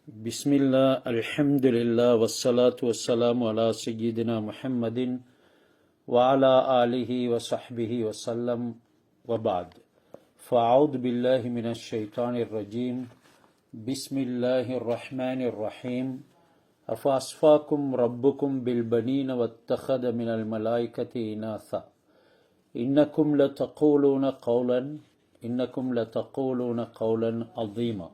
பிஸ்மில்லா அல்ஹம்துலில்லா வஸ்ஸலாத்து வஸ்ஸலாமு அலா சய்யிதினா முஹம்மதின் வஅலா ஆலிஹி வஸஹ்பிஹி வஸல்லம் வபாத். ஃபஅஊது பில்லாஹி மினஷ் ஷைத்தானிர் ரஜீம். பிஸ்மில்லாஹிர் ரஹ்மானிர் ரஹீம். அஃபஸ்ஃபாக்கும் ரப்புக்கும் பில் பனீன வத்தஹத மினல் மலாயிகதி இனாஸா இன்னக்கும் லதகூலூன கௌலன் அஸீமா.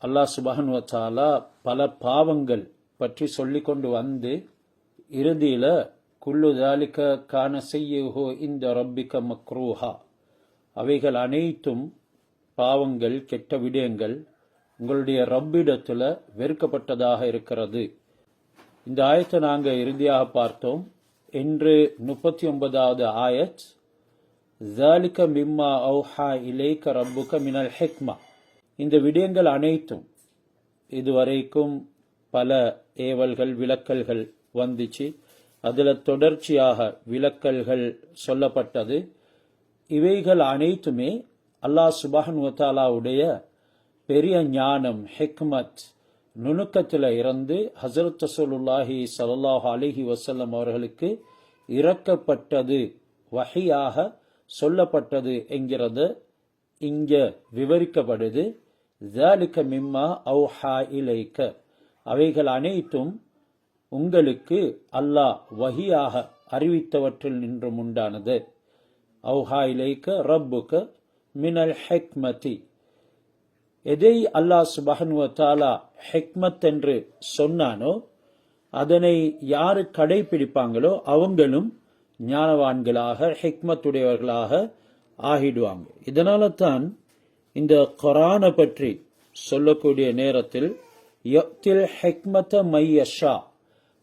அல்லாஹ் சுப்ஹானஹு வ தஆலா பல பாவங்கள் பற்றி சொல்லிக்கொண்டு வந்து இறுதியில குல்லு தாலிக கான செய்யுஹு இந்த ரப்பிக மக்ரூஹா, அவைகள் அனைத்தும் பாவங்கள், கெட்ட விடயங்கள் உங்களுடைய ரப்பிடத்துல வெறுக்கப்பட்டதாக இருக்கிறது. இந்த ஆயத்தை நாங்கள் இறுதியாக பார்த்தோம். இன்று 39வது ஆயத். ذَلِكَ مِمَّا أَوْحَى إِلَيْكَ رَبُّكَ مِنَ الْحِكْمَةِ. இந்த விடயங்கள் அனைத்தும் இதுவரைக்கும் பல ஏவல்கள், விலக்கல்கள் வந்துச்சு. அதில் தொடர்ச்சியாக விலக்கல்கள் சொல்லப்பட்டது. இவைகள் அனைத்துமே அல்லாஹ் சுப்ஹானஹு வ தஆலாவுடைய பெரிய ஞானம், ஹிக்மத், நுணுக்கத்தில் இருந்து ஹஸரத் ரசூலுல்லாஹி ஸல்லல்லாஹு அலைஹி வஸல்லம் அவர்களுக்கு இறக்கப்பட்டது, வஹியாக சொல்லப்பட்டது என்கிறத இங்க விவரிக்கப்படுது. ذَلِكَ مِمَّا أَوْحَى إِلَيْكَ, அவைகள் அனைத்தும் உங்களுக்கு அல்லாஹ் வஹியாக அறிவித்தவற்றில் நின்றும் உண்டானது. அவுஹா இலைக்க ரப்புக மினல் ஹிக்மதி, எதை அல்லாஹ் சுப்ஹானஹு வ தஆலா ஹிக்மத் என்று சொன்னானோ அதனை யாரு கடைபிடிப்பாங்களோ அவங்களும் ஞானவான்களாக, ஹிக்மத்துடையவர்களாக ஆகிடுவாங்க. இதனால தான் இந்த குர்ஆனை பற்றி சொல்லக்கூடிய நேரத்தில் யக்தில் ஹிக்மத மையஷா,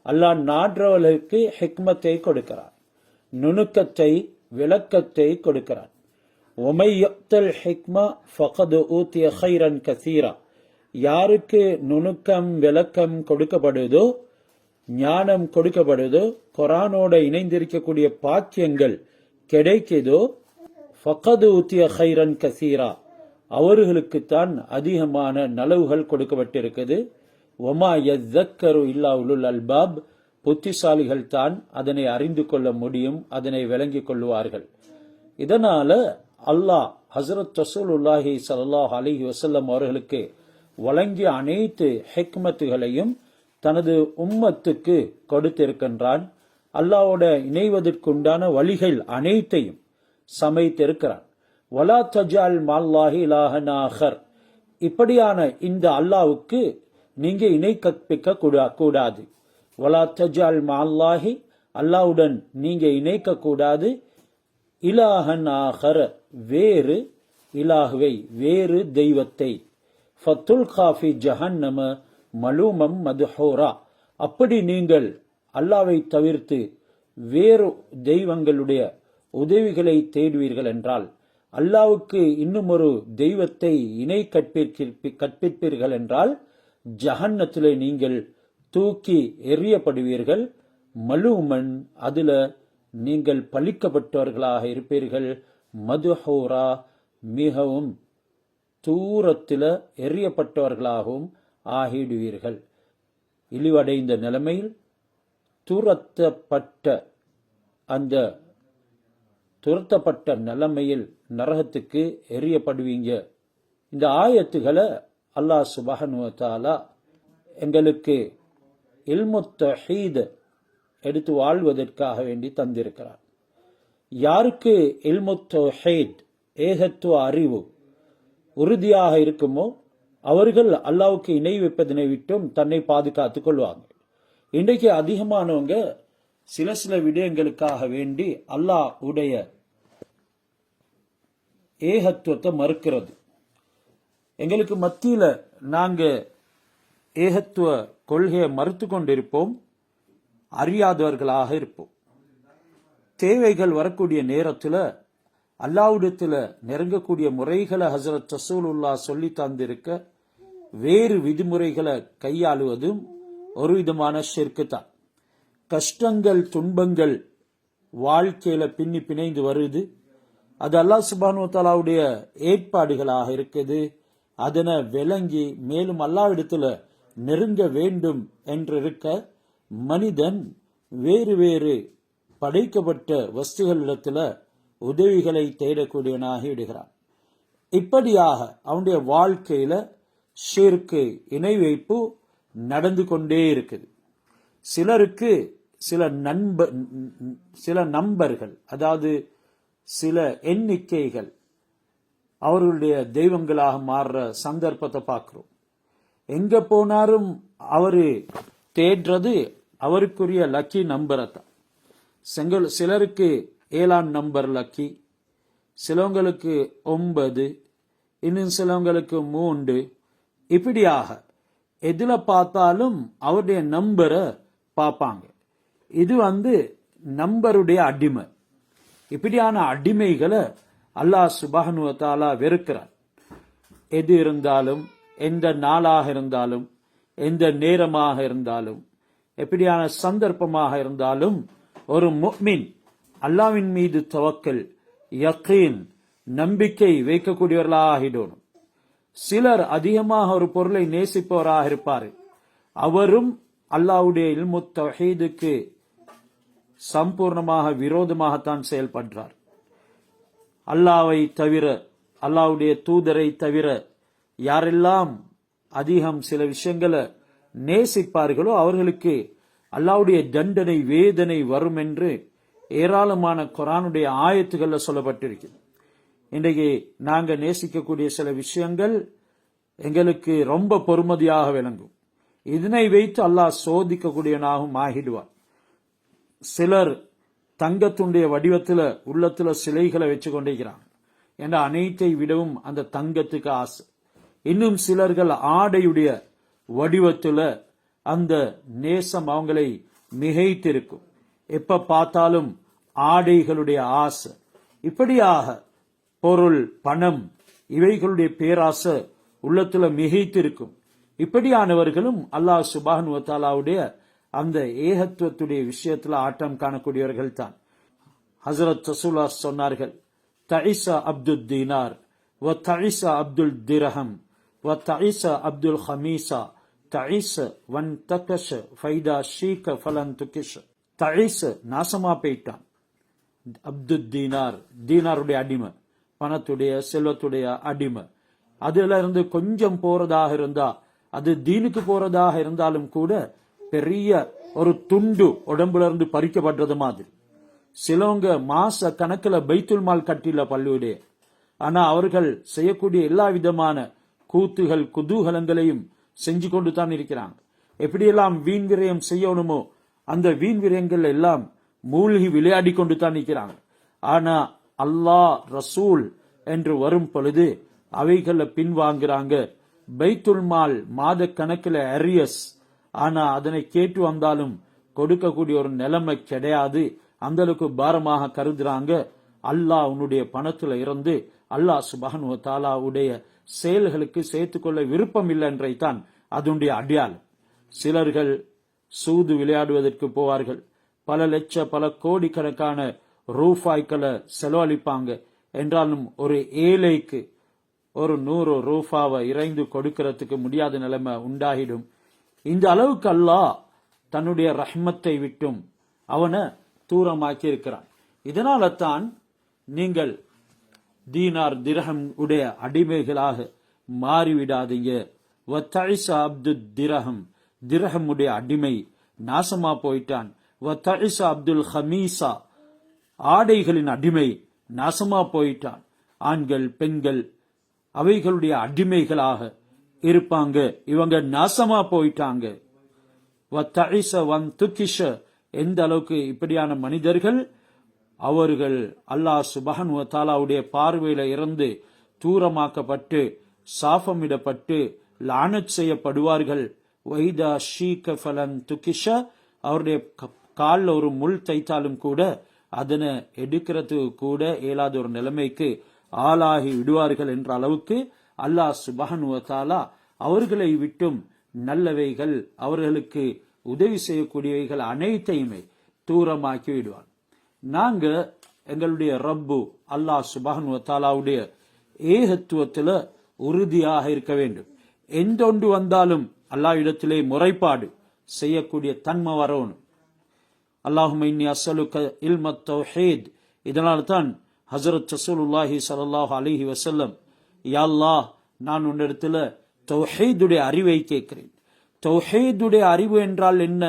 அல்லாஹ் நாடுறவர்களுக்கு ஹிக்மத்தை கொடுக்கிறார், நுணுக்கத்தை, விளக்கத்தை கொடுக்கிறார். ஒமை யக்தல் ஹிக்மா ஃபகது ஊத்திய ஹைரன் கசீரா, யாருக்கு நுணுக்கம், விளக்கம் கொடுக்கப்படுதோ, ஞானம் கொடுக்கப்படுதோ, குர்ஆனோட இணைந்திருக்கக்கூடிய பாக்கியங்கள் கிடைக்குதோ, ஃபகது ஊத்திய ஹைரன் கசீரா, அவர்களுக்குத்தான் அதிகமான நலவுகள் கொடுக்கப்பட்டிருக்குது. ஒமா யஸ்ஸக்கரு இல்லா உலுல் அல்பாப், புத்திசாலிகள் தான் அதனை அறிந்து கொள்ள முடியும், அதனை விளங்கிக் கொள்வார்கள். இதனால அல்லாஹ் ஹஸரத் ரசூலுல்லாஹி ஸல்லல்லாஹு அலைஹி வஸல்லம் அவர்களுக்கு வழங்கிய அனைத்து ஹிக்மத்துகளையும் தனது உம்மத்துக்கு கொடுத்திருக்கின்றான். அல்லாஹ்வோட இணைவதற்குண்டான வழிகள் அனைத்தையும் சமைத்திருக்கிறான். வலா தஜால் மல்லாஹி இலாஹன் ஆகர், இப்படியான இந்த அல்லாஹ்வுக்கு நீங்க இணை கற்பிக்க கூடாது. வலா தஜால் மல்லாஹி, அல்லாஹ்வுடன் நீங்க இணைக்க கூடாது. இலாஹன் ஆகர், வேறு இலாஹுவை, வேறு தெய்வத்தை. ஃபத்துல் காஃபி ஜஹன்னம மலூமம் மதுஹூரா, அப்படி நீங்கள் அல்லாஹ்வை தவிர்த்து வேறு தெய்வங்களுடைய உதவிகளை தேடுவீர்கள் என்றால், அல்லாஹ்வுக்கு இன்னும் ஒரு தெய்வத்தை இணை கற்பிப்பீர்கள் என்றால் ஜஹன்னத்திலே நீங்கள் தூக்கி எறியப்படுவீர்கள். மலூமன், அதுல நீங்கள் பழிக்கப்பட்டவர்களாக இருப்பீர்கள். மதுஹூரா, மிகவும் தூரத்தில எறியப்பட்டவர்களாகவும் ஆகிடுவீர்கள். இழிவடைந்த நிலைமையில் துரத்தப்பட்ட நிலைமையில் நரகத்துக்கு எறியப்படுவீங்க. இந்த ஆயத்துகளை அல்லாஹ் சுப்ஹானஹு வ தஆலா எங்களுக்கு இல்முத் தௌஹீத் எடுத்து வாழ்வதற்காக வேண்டி தந்திருக்கிறார். யாருக்கு இல்முத் தௌஹீத், ஏகத்துவ அறிவு உறுதியாக இருக்குமோ அவர்கள் அல்லாஹ்வுக்கு இணை வைப்பதனை விட்டும் தன்னை பாதுகாத்துக் கொள்வாங்க. இன்றைக்கு அதிகமானவங்க சில விடயங்களுக்காக வேண்டி அல்லாஹ் உடைய ஏகத்துவத்தை மறுக்கிறது. எங்களுக்கு மத்தியில நாங்க ஏகத்துவ கொள்கையை மறுத்து கொண்டிருப்போம், அறியாதவர்களாக இருப்போம். தேவைகள் வரக்கூடிய நேரத்தில் அல்லாஹ்விடத்துல நெருங்கக்கூடிய முறைகளை ஹஸரத் ரசூலுல்லாஹ் சொல்லி தந்திருக்க வேறு விதிமுறைகளை கையாளுவதும் ஒரு விதமான ஷிர்க் தான். கஷ்டங்கள், துன்பங்கள் வாழ்க்கையில பின்னி பிணைந்து வருது. அது அல்லாஹ் சுப்ஹானஹு வ தஆலாவுடைய ஏற்பாடுகளாக இருக்குது. அதனை விளங்கி மேலும் அல்லாஹ்விடத்துல நெருங்க வேண்டும் என்றிருக்க மனிதன் வேறு வேறு படைக்கப்பட்ட வஸ்துகளிடத்துல உதவிகளை தேடக்கூடியவனாகி விடுகிறான். இப்படியாக அவனுடைய வாழ்க்கையில ஷிர்க், இணை வைப்பு நடந்து கொண்டே இருக்குது. சிலருக்கு சில நம்பர்கள், அதாவது சில எண்ணிக்கைகள் அவர்களுடைய தெய்வங்களாக மாறுற சந்தர்ப்பத்தை பார்க்கிறோம். எங்க போனாரும் அவரு தேடுறது அவருக்குரிய லக்கி நம்பரை தான். சிலருக்கு 7ஆம் நம்பர் லக்கி, சிலவங்களுக்கு 9, இன்னும் சிலவங்களுக்கு 3. இப்படியாக எதுல பார்த்தாலும் அவருடைய நம்பரை பார்ப்பாங்க. இது நம்பருடைய அடிமை. இப்படியான அடிமைகளை அல்லாஹ் சுப்ஹானஹு வ தஆலா வெறுக்கிறார். எது இருந்தாலும், எந்த நாளாக இருந்தாலும், எந்த நேரமாக இருந்தாலும், எப்படியான சந்தர்ப்பமாக இருந்தாலும் ஒரு முஃமின் அல்லாஹ்வின் மீது தவக்கல், யக்கீன், நம்பிக்கை வைக்கக்கூடியவர்களாக ஆகிடணும். சிலர் அதிகமாக ஒரு பொருளை நேசிப்பவராக இருப்பார். அவரும் அல்லாஹ்வுடைய இல்மு தௌஹீதுக்கு சம்பூர்ணமாக விரோதமாகத்தான் செயல்படுறார். அல்லாஹ்வை தவிர, அல்லாஹ்வுடைய தூதரை தவிர யாரெல்லாம் அதிகம் சில விஷயங்களை நேசிப்பார்களோ அவர்களுக்கு அல்லாஹ்வுடைய தண்டனை, வேதனை வரும் என்று ஏராளமான குர்ஆனுடைய ஆயத்துகள்ல சொல்லப்பட்டிருக்கு. இன்றைக்கு நாங்க நேசிக்கக்கூடிய சில விஷயங்கள் எங்களுக்கு ரொம்ப பொறுமதியாக விளங்கும். இதனை வைத்து அல்லாஹ் சோதிக்கக்கூடியவனாகவும் ஆகிடுவார். சிலர் தங்கத்துடைய வடிவத்துல உள்ளத்துல சிலைகளை வச்சு கொண்டிருக்கிறாங்க. என்ற அனைத்தை விடவும் அந்த தங்கத்துக்கு ஆசை. இன்னும் சிலர்கள் ஆடையுடைய வடிவத்துல அந்த நேசம் அவங்களை மிகைத்திருக்கும். எப்ப பார்த்தாலும் ஆடைகளுடைய ஆசை. இப்படியாக பொருள், பணம், இவைகளுடைய பேராசை உள்ளத்துல மிகைத்திருக்கும். இப்படியானவர்களும் அல்லாஹ் சுப்ஹானஹு வ தஆலாவுடைய அந்த ஏகத்துவத்துடைய விஷயத்துல ஆட்டம் காணக்கூடியவர்கள் தான். ஹஜ்ரத் ரசூலுல்லாஹ் சொன்னார்கள், தஇஸா அப்துல் தீனார் வ தஇஸா அப்துல் திர்ஹம் வ தஇஸா அப்துல் ஹமீஸா தஇஸ வன் தகஷ ஃபைதா ஷீக ஃபலன் துகிஷ. தஇஸ நாசமா போயிட்டான். அப்துல் தீனார், தீனாருடைய அடிமை, பணத்துடைய செல்வத்துடைய அடிமை. அதுல இருந்து கொஞ்சம் போறதாக இருந்தா, அது தீனுக்கு போறதாக இருந்தாலும் கூட பெரிய ஒரு துண்டு உடம்புல இருந்து பறிக்கப்படுறது மாதிரி. சிலவங்க மாச கணக்குல பைத்துல் மால் கட்டில பள்ளியுடைய, ஆனா அவர்கள் செய்யக்கூடிய எல்லா விதமான கூத்துகள், குதூகலங்களையும் செஞ்சு கொண்டு தான் இருக்கிறாங்க. எப்படியெல்லாம் வீண் விரயம் செய்யணுமோ அந்த வீண் விரயங்கள் எல்லாம் மூழ்கி விளையாடி கொண்டு தான் இருக்கிறாங்க. ஆனா அல்லாஹ், ரசூல் என்று வரும் பொழுது அவைகளை பின்வாங்குறாங்க. பைத்துல் மால் மாத கணக்கில் அரியஸ், ஆனா அதனை கேட்டு வந்தாலும் கொடுக்கக்கூடிய ஒரு நிலைமை கிடையாது. அந்த அளவுக்கு பாரமாக கருதுறாங்க. அல்லாஹ் உன்னுடைய பணத்துல இருந்து அல்லாஹ் சுப்ஹானஹு வ தஆலாவுடைய செயல்களுக்கு சேர்த்துக்கொள்ள விருப்பம் இல்லை என்றைத்தான் அதனுடைய அடையாளம். சிலர்கள் சூது விளையாடுவதற்கு போவார்கள். பல லட்ச, பல கோடிக்கணக்கான ரூபாய்களை செலவழிப்பாங்க. என்றாலும் ஒரு ஏழைக்கு ஒரு 100 ரூபாவை இறைந்து கொடுக்கிறதுக்கு முடியாத நிலைமை உண்டாகிடும். இந்த அளவுக்கு அல்லாஹ் தன்னுடைய ரஹ்மத்தை விட்டும் அவனை தூரமாக்கி இருக்கிறான். இதனால தான் நீங்கள் தீனார், திர்ஹம் உடைய அடிமைகளாக மாறிவிடாதீங்க. வத்தஇஸா அப்துல் திர்ஹம், திர்ஹம் உடைய அடிமை நாசமா போயிட்டான். வத்தஇஸா அப்துல் ஹமீஸா, ஆடைகளின் அடிமை நாசமா போயிட்டான். ஆண்கள், பெண்கள் அவைகளுடைய அடிமைகளாக இருப்பாங்க. இவங்க நாசமா போயிட்டாங்க. வத்தஇஸ வன் துகிஷ, எந்த அளவுக்கு இப்படியான மனிதர்கள் அவர்கள் அல்லாஹ் சுப்ஹானஹு வ தஆலாவுடைய பார்வையில இருந்து தூரமாக்கப்பட்டு சாபமிடப்பட்டு லானத் செய்யப்படுவார்கள். வைதா ஷீக ஃபலன் துகிஷ, அவருடைய காலில் ஒரு முள் தைத்தாலும் கூட அதனை எடுக்கிறதுக்கு கூட இயலாத ஒரு நிலைமைக்கு ஆளாகி விடுவார்கள் என்ற அளவுக்கு அல்லாஹ் சுப்ஹானஹு வ தஆலா அவர்களை விட்டும் நல்லவைகள், அவர்களுக்கு உதவி செய்யக்கூடியவைகள் அனைத்தையுமே தூரமாக்கி விடுவார். நாங்க எங்களுடைய ரப்பு அல்லாஹ் சுப்ஹானஹு வ தஆலாவுடைய ஏகத்துவத்துல உறுதியாக இருக்க வேண்டும். எந்த ஒன்று வந்தாலும் அல்லாஹ்விடத்திலே முறைப்பாடு செய்யக்கூடிய தன்மை வரணும். அல்லாஹும்ம இன்னி அஸ்அலுக இல்மத் தௌஹீத். இதனால் தான் ஹஜ்ரத் ரசூலுல்லாஹி ஸல்லல்லாஹு அலைஹி வஸல்லம், யா அல்லாஹ், நான் உன்னிடத்துல தௌஹீதுடைய அறிவை கேட்கிறேன். தௌஹீதுடைய அறிவு என்றால் என்ன?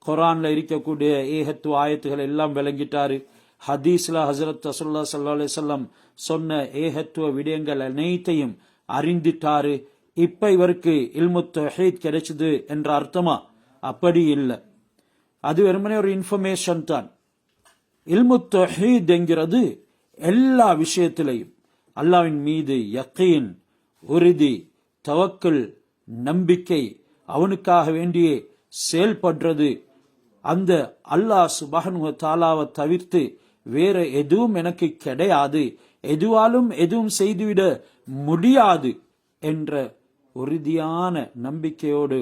குர்ஆன்ல இருக்கக்கூடிய ஏகத்துவ ஆயத்துகள் எல்லாம் விளங்கிட்டாரு. ஹதீஸ்ல ஹஜ்ரத் ரசூலுல்லாஹி ஸல்லல்லாஹு அலைஹி வஸல்லம் சொன்ன ஏகத்துவ விடயங்கள் அனைத்தையும் அறிந்துட்டாரு. இப்ப இவருக்கு இல்மு தௌஹீத் கிடைச்சது என்ற அர்த்தமா? அப்படி இல்லை. அது வெறுமனே ஒரு இன்ஃபர்மேஷன் தான். இல்மு தௌஹீத் என்கிறது எல்லா விஷயத்திலையும் அல்லாஹ்வின் மீது யக்கீன், உறுதி, தவக்குல், நம்பிக்கை, அவனுக்காக வேண்டியே செயல்படுறது, அந்த அல்லாஹ் சுப்ஹானஹு வ தஆலாவை தவிர்த்து வேற எதுவும் எனக்கு கிடையாது, எதுவாலும் எதுவும் செய்துவிட முடியாது என்ற உறுதியான நம்பிக்கையோடு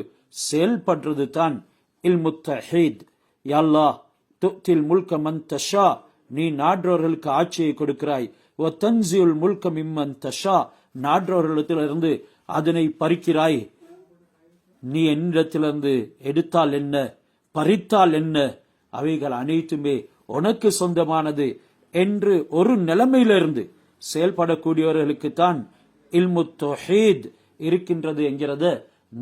செயல்படுறது தான் இல்மு தௌஹீத். யா அல்லாஹ், துத்தில் முல்க மன் தஷா, நீ நாடுறவர்களுக்கு ஆட்சியை கொடுக்கிறாய். வ தன்ஸியுல் முல்க மிம்மன் தஷா, நாடுறவர்களிடத்திலிருந்து அதனை பறிக்கிறாய். நீ என்னிடத்திலிருந்து எடுத்தால் என்ன, பறித்தால் என்ன, அவைகள் அனைத்துமே உனக்கு சொந்தமானது என்று ஒரு நிலைமையிலிருந்து செயல்படக்கூடியவர்களுக்கு தான் இல்மு தௌஹீத் இருக்கின்றது என்கிறத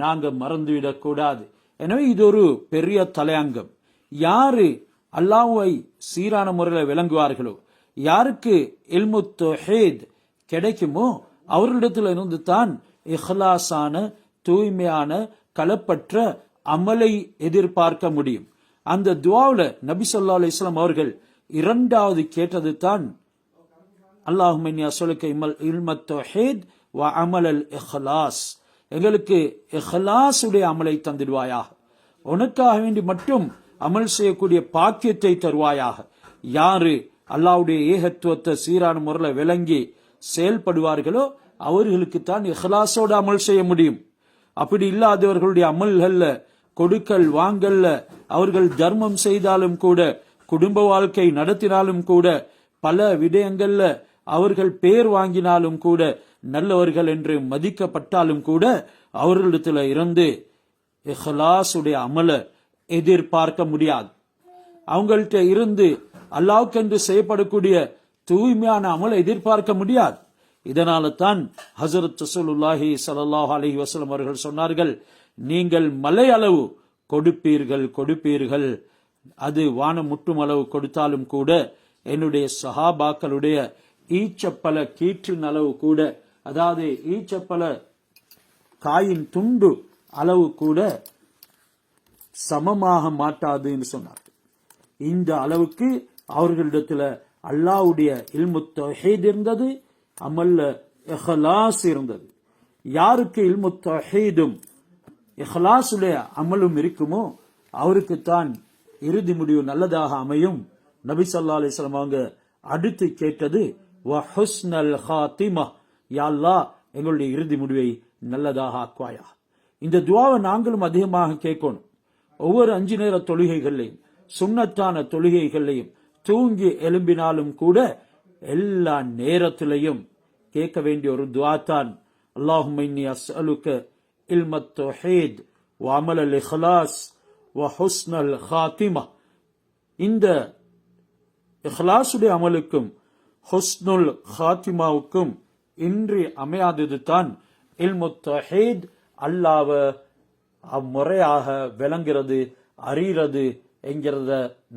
நாங்க மறந்துவிடக் கூடாது. எனவே இது ஒரு பெரிய தலையங்கம். யாரு அல்லாஹ்வை சீரான முறையில் விளங்குவார்களோ, யாருக்கு இல்மு தௌஹீத் கிடைக்குமோ, அவர்களிடத்தில் இருந்து தான் இஹ்லாஸான, தூய்மையான, கலப்பற்ற அமலை எதிர்பார்க்க முடியும். அந்த துஆவுல நபி ஸல்லல்லாஹு அலைஹி வஸல்லம் அவர்கள் இரண்டாவது கேட்டது தான், அல்லாஹும்ம இன்னி அஸ்அலுக இல்மத் தௌஹீத் வ அமலல் இஹ்லாஸ், எங்களுக்கு இஹ்லாஸுடைய அமலை தந்திடுவாயாக, உனக்காக வேண்டி மட்டும் அமல் செய்யக்கூடிய பாக்கியத்தை தருவாயாக. யாரு அல்லாஹ்வுடைய ஏகத்துவத்தை சீரான முறையில் விளங்கி செயல்படுவார்களோ அவர்களுக்கு தான் இஹ்லாஸோடு அமல் செய்ய முடியும். அப்படி இல்லாதவர்களுடைய அமல்கள்ல, கொடுக்கல் வாங்கல்ல, அவர்கள் தர்மம் செய்தாலும் கூட, குடும்ப வாழ்க்கை நடத்தினாலும் கூட, பல விடயங்கள்ல அவர்கள் பேர் வாங்கினாலும் கூட, நல்லவர்கள் என்று மதிக்கப்பட்டாலும் கூட, அவர்களிடத்துல இருந்து இஹ்லாஸுடைய அமல எதிர்பார்க்க முடியாது. அவங்கள்ட்ட இருந்து அல்லாஹ்வுக்கென்று செய்யப்படக்கூடிய தூய்மையான அமலை எதிர்பார்க்க முடியாது. இதனால தான் ஹஜ்ரத் ரசூலுல்லாஹி ஸல்லல்லாஹு அலைஹி வஸல்லம் அவர்கள் சொன்னார்கள், நீங்கள் மலை அளவு கொடுப்பீர்கள், அது வானம் முட்டும் அளவு கொடுத்தாலும் கூட, என்னுடைய சஹாபாக்களுடைய ஈச்சப்பல கீற்றின் அளவு கூட, அதாவது ஈச்சப்பல காயின் துண்டு அளவு கூட சமமாக மாட்டாது என்று சொன்னார்கள். இந்த அளவுக்கு அவர்களிடத்துல அல்லாஹ்வுடைய இல்மு தௌஹீத் இருந்தது, அமல்ல இஹ்லாஸ் இருந்தது. யாருக்கு இல்மு தௌஹீதும் இஹ்லாஸுடைய அமலும் இருக்குமோ அவருக்கு தான் இறுதி முடிவு நல்லதாக அமையும். நபி ஸல்லல்லாஹு அலைஹி வஸல்லம் அவங்க அடுத்து கேட்டது வ ஹுஸ்னல் ஹாத்திமா, யா அல்லாஹ், எங்களுடைய இறுதி முடிவை நல்லதாக ஆக்குவாயா. இந்த துஆவை நாங்களும் அதிகமாக கேட்கணும். ஒவ்வொரு 5 நேர தொழுகைகளையும், சுன்னத்தான தொழுகைகளையும், தூங்கி எழும்பினாலும் கூட எல்லா நேரத்திலையும் கேட்க வேண்டிய ஒரு துஆ தான், அல்லாஹும்ம இன்னி அஸ்அலுக இல்மத் தௌஹீத் வ அமலல் இஹ்லாஸ் வ ஹுஸ்னல் ஹாத்திமா. இந்த இஹ்லாஸுடைய அமலுக்கும் ஹுஸ்னுல் ஹாத்திமாவுக்கும் இன்றி அமையாதது தான் இல்மு தௌஹீத், அல்லாஹ்வை அம்முறையாக விளங்குறது, அறிகிறது என்கிறத